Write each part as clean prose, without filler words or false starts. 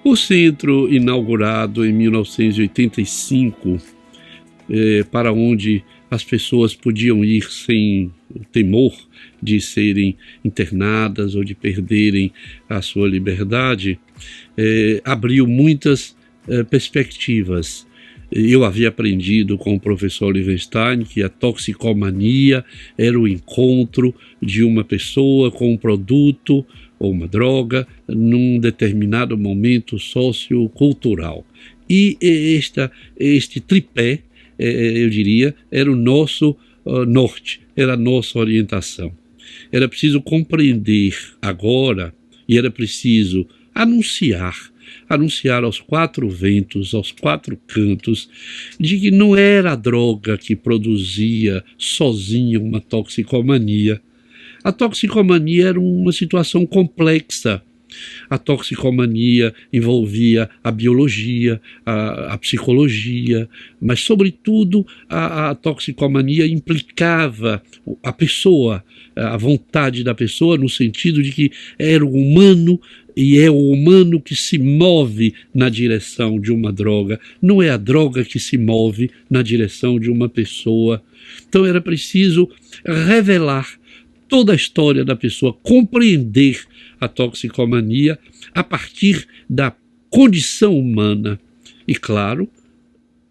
O centro, inaugurado em 1985, para onde as pessoas podiam ir sem o temor de serem internadas ou de perderem a sua liberdade, abriu muitas perspectivas. Eu havia aprendido com o professor Olivenstein que a toxicomania era o encontro de uma pessoa com um produto ou uma droga num determinado momento sociocultural. E este tripé, eu diria, era o nosso norte, era a nossa orientação. Era preciso compreender agora e era preciso anunciar aos quatro ventos, aos quatro cantos, de que não era a droga que produzia sozinha uma toxicomania. A toxicomania era uma situação complexa. A toxicomania envolvia a biologia, a psicologia, mas, sobretudo, a toxicomania implicava a pessoa, a vontade da pessoa, no sentido de que era o humano e é o humano que se move na direção de uma droga, não é a droga que se move na direção de uma pessoa. Então era preciso revelar toda a história da pessoa, compreender a toxicomania a partir da condição humana e, claro,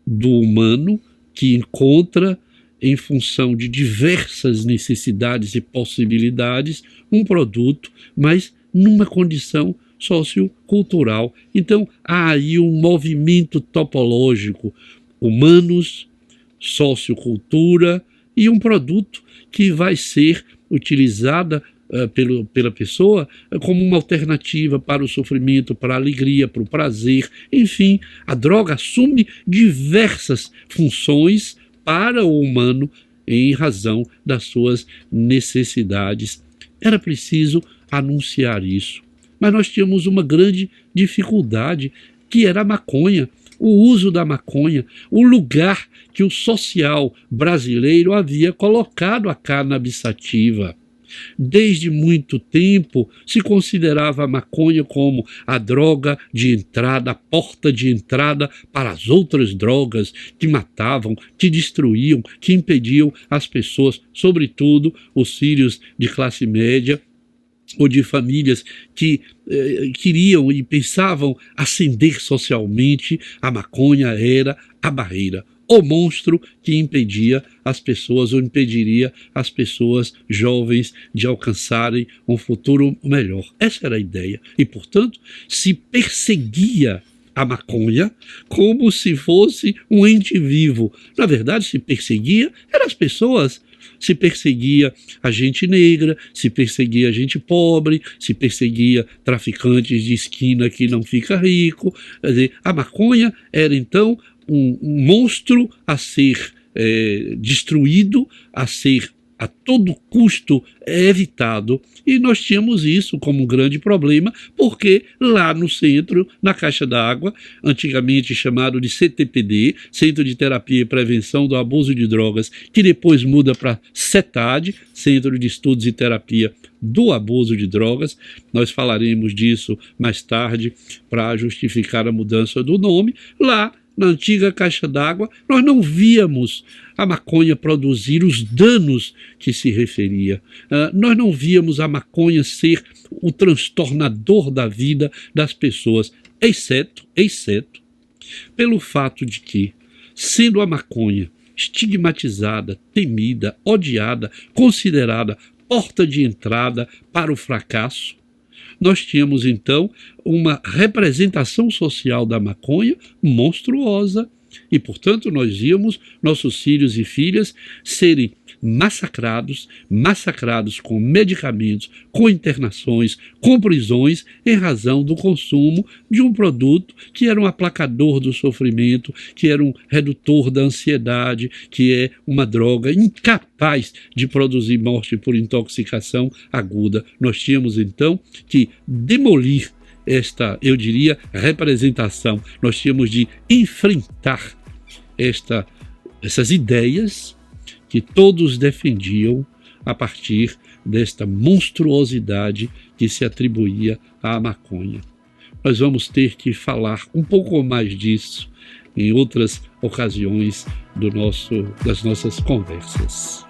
do humano que encontra, em função de diversas necessidades e possibilidades, um produto, mas numa condição sociocultural. Então, há aí um movimento topológico, humanos, sociocultura e um produto que vai ser utilizada pela pessoa como uma alternativa para o sofrimento, para a alegria, para o prazer. Enfim, a droga assume diversas funções para o humano em razão das suas necessidades. Era preciso anunciar isso. Mas nós tínhamos uma grande dificuldade, que era a maconha, o uso da maconha, o lugar que o social brasileiro havia colocado a cannabis sativa. Desde muito tempo se considerava a maconha como a droga de entrada, a porta de entrada para as outras drogas que matavam, que destruíam, que impediam as pessoas, sobretudo os filhos de classe média, ou de famílias que queriam e pensavam ascender socialmente. A maconha era a barreira, o monstro que impedia as pessoas, ou impediria as pessoas jovens de alcançarem um futuro melhor. Essa era a ideia. E, portanto, se perseguia a maconha como se fosse um ente vivo. Na verdade, se perseguia eram as pessoas. Se perseguia a gente negra, se perseguia a gente pobre, se perseguia traficantes de esquina que não fica rico. Quer dizer, a maconha era então um monstro a ser destruído, a ser a todo custo evitado, e nós tínhamos isso como um grande problema, porque lá no centro, na Caixa d'Água, antigamente chamado de CTPD, Centro de Terapia e Prevenção do Abuso de Drogas, que depois muda para CETAD, Centro de Estudos e Terapia do Abuso de Drogas, nós falaremos disso mais tarde para justificar a mudança do nome. Lá na antiga Caixa d'Água, nós não víamos a maconha produzir os danos que se referia. Nós não víamos a maconha ser o transtornador da vida das pessoas, exceto pelo fato de que, sendo a maconha estigmatizada, temida, odiada, considerada porta de entrada para o fracasso, nós tínhamos então uma representação social da maconha monstruosa e, portanto, nós víamos nossos filhos e filhas serem massacrados com medicamentos, com internações, com prisões, em razão do consumo de um produto que era um aplacador do sofrimento, que era um redutor da ansiedade, que é uma droga incapaz de produzir morte por intoxicação aguda. Nós tínhamos, então, que demolir esta, eu diria, representação. Nós tínhamos de enfrentar essas ideias que todos defendiam a partir desta monstruosidade que se atribuía à maconha. Nós vamos ter que falar um pouco mais disso em outras ocasiões das nossas conversas.